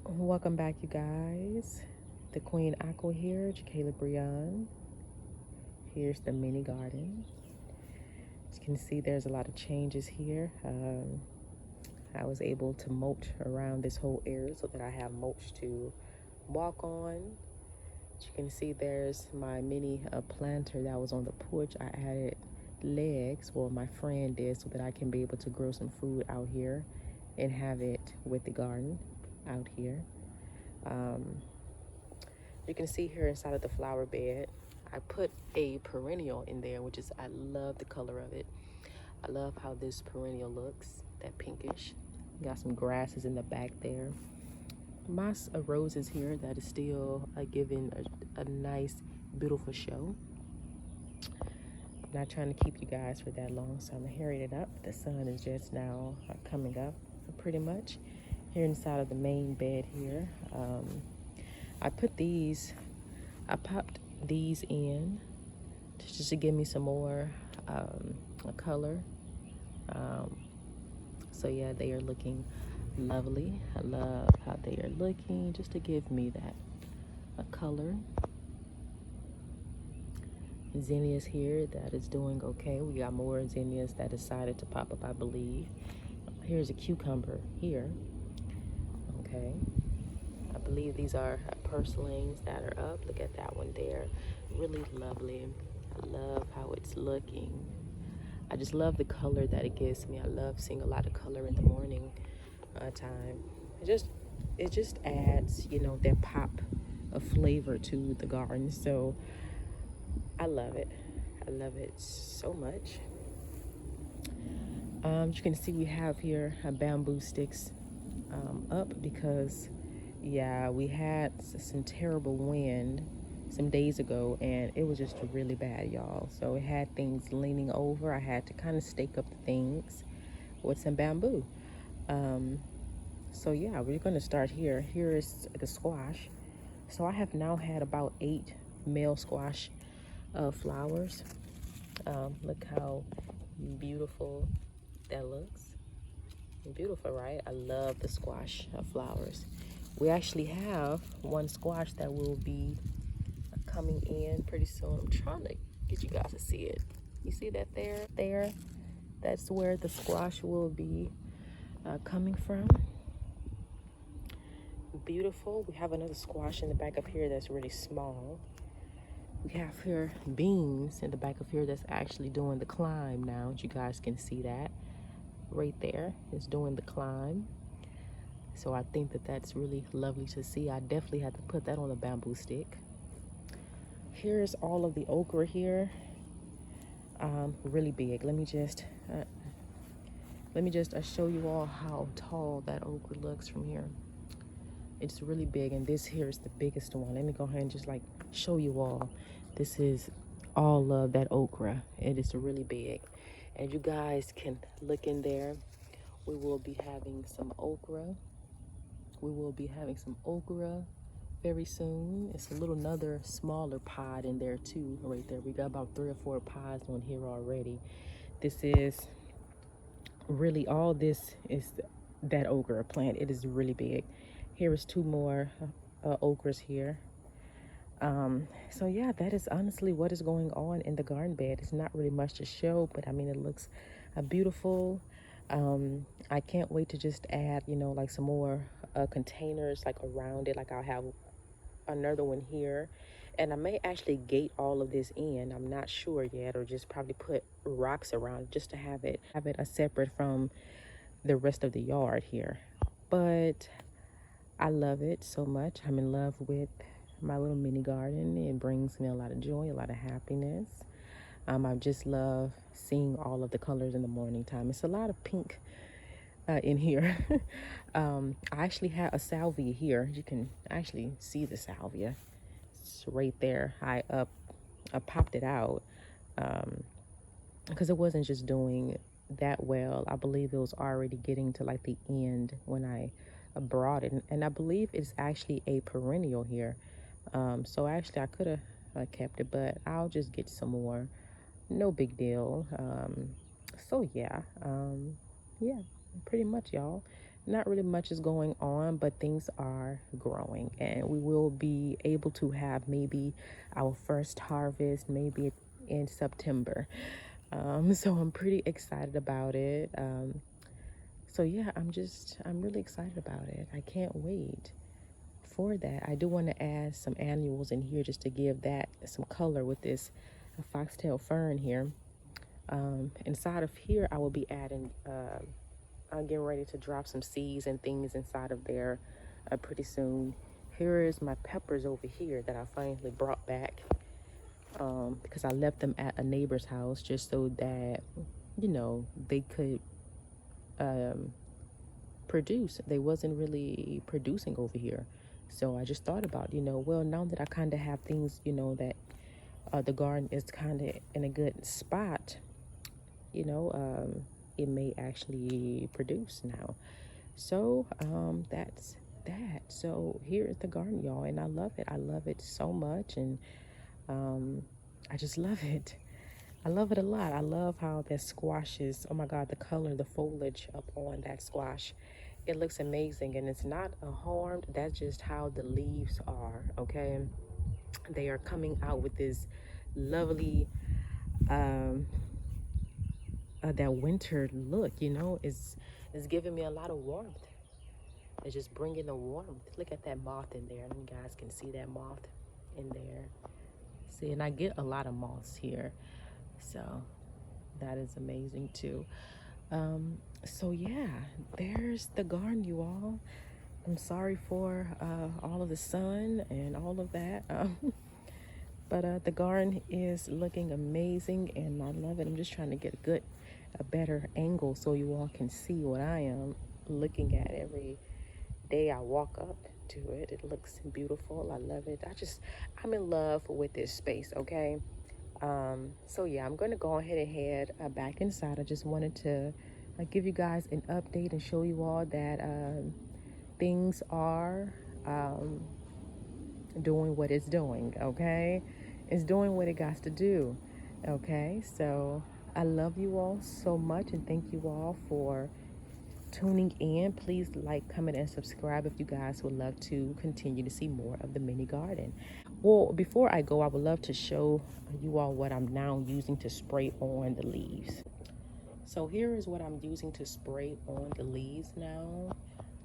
Welcome back, you guys. The Queen Aqua here, Jakayla Brion. Here's the mini garden. As you can see, there's a lot of changes here. I was able to mulch around this whole area so that I have mulch to walk on. As you can see, there's my mini planter that was on the porch. I added legs, well, my friend did, so that I can be able to grow some food out here and have it with the garden out here. You can see here inside of the flower bed, I put a perennial in there, which is, I love the color of it. I love how this perennial looks, that pinkish. Got some grasses in the back there. Moss roses here that is still giving a nice, beautiful show. Not trying to keep you guys for that long, so I'm hurrying it up. The sun is just now coming up pretty much. Here inside of the main bed here, I popped these in just to give me some more color. So yeah, they are looking lovely. I love how they are looking, just to give me that color. Zinnias here, that is doing okay. We got more zinnias that decided to pop up, I believe. Here's a cucumber here. Okay. I believe these are purslings that are up. Look at that one there. Really lovely. I love how it's looking. I just love the color that it gives me. I love seeing a lot of color in the morning time. It just adds, you know, that pop of flavor to the garden. So I love it. I love it so much. You can see we have here bamboo sticks up because, yeah, we had some terrible wind some days ago and it was just really bad, y'all. So it had things leaning over. I had to kind of stake up the things with some bamboo. So yeah, we're going to start here. Here is the squash. So I have now had about 8 male squash flowers. Look how beautiful that looks. Beautiful, right? I love the squash flowers. We actually have one squash that will be coming in pretty soon. I'm trying to get you guys to see it. You see that there? That's where the squash will be coming from. Beautiful. We have another squash in the back of here that's really small. We have here beans in the back of here that's actually doing the climb now. You guys can see that right there. It's doing the climb. So I think that that's really lovely to see. I definitely had to put that on a bamboo stick. Here's all of the okra here. Really big. Let me just show you all how tall that okra looks from here. It's really big, and this here is the biggest one. Let me go ahead and just like show you all. This is all of that okra. It is really big, and you guys can look in there. We will be having some okra. Very soon. It's a little another smaller pod in there too, right there. We got about 3 or 4 pods on here already. This is really, all this is that okra plant. It is really big. Here is 2 more okras here. So yeah, that is honestly what is going on in the garden bed. It's not really much to show, but I mean, it looks beautiful. I can't wait to just add, you know, like some more containers like around it. Like I'll have another one here, and I may actually gate all of this in. I'm not sure yet, or just probably put rocks around just to have it separate from the rest of the yard here. But I love it so much. I'm in love with my little mini garden. It brings me a lot of joy, a lot of happiness. I just love seeing all of the colors in the morning time. It's a lot of pink in here. I actually have a salvia here. You can actually see the salvia. It's right there. I popped it out because it wasn't just doing that well. I believe it was already getting to like the end when I brought it, and I believe it's actually a perennial here. So actually I could have kept it, but I'll just get some more. No big deal. So yeah, yeah, pretty much, y'all. not really much is going on, but things are growing, and we will be able to have maybe our first harvest maybe in September. So I'm pretty excited about it. So yeah, I'm really excited about it. I can't wait for that. I do want to add some annuals in here just to give that some color with this foxtail fern here. Inside of here, I will be adding, I'm getting ready to drop some seeds and things inside of there pretty soon. Here is my peppers over here that I finally brought back because I left them at a neighbor's house just so that, you know, they could um, produce. They wasn't really producing over here. So I just thought about, you know, well, now that I kind of have things, you know, that the garden is kind of in a good spot, you know, it may actually produce now. So that's that. So here is the garden, y'all, and I love it. I love it so much, and um, I just love it. I love it a lot. I love how that squash is. Oh my God, the color, the foliage up on that squash. It looks amazing, and it's not a harmed. That's just how the leaves are, okay? They are coming out with this lovely, um, that winter look, you know, is giving me a lot of warmth. It's just bringing the warmth. Look at that moth in there. And you guys can see that moth in there. See, and I get a lot of moths here. So that is amazing too. So yeah, there's the garden, you all. I'm sorry for all of the sun and all of that. But the garden is looking amazing and I love it. I'm just trying to get a better angle so you all can see what I am looking at every day I walk up to it. It looks beautiful. I love it. I'm in love with this space, okay? So yeah, I'm gonna go ahead and head back inside. I just wanted to give you guys an update and show you all that things are doing what it's doing, okay? It's doing what it got to do, okay? So I love you all so much and thank you all for tuning in. Please like, comment, and subscribe if you guys would love to continue to see more of the mini garden. Well, before I go, I would love to show you all what I'm now using to spray on the leaves. So here is what I'm using to spray on the leaves now,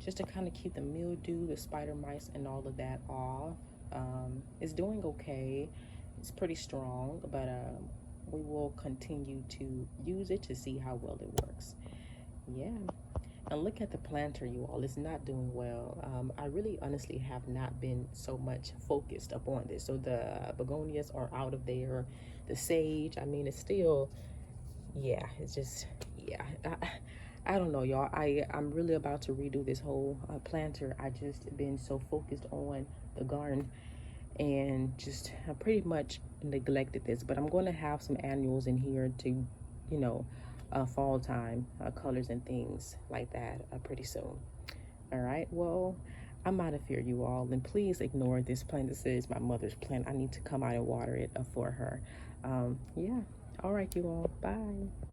just to kind of keep the mildew, the spider mites, and all of that off. It's doing okay. It's pretty strong, but we will continue to use it to see how well it works. Yeah. And look at the planter, you all. It's not doing well. I really honestly have not been so much focused upon this. So the begonias are out of there. The sage, I mean, it's still, yeah, it's just, yeah. I don't know, y'all. I'm really about to redo this whole planter. I just been so focused on the garden and just pretty much neglected this. But I'm going to have some annuals in here to, you know, fall time colors and things like that pretty soon. All right, well, I'm out of here, you all, and please ignore this plant. This is my mother's plant. I need to come out and water it for her. Yeah, all right, you all, bye.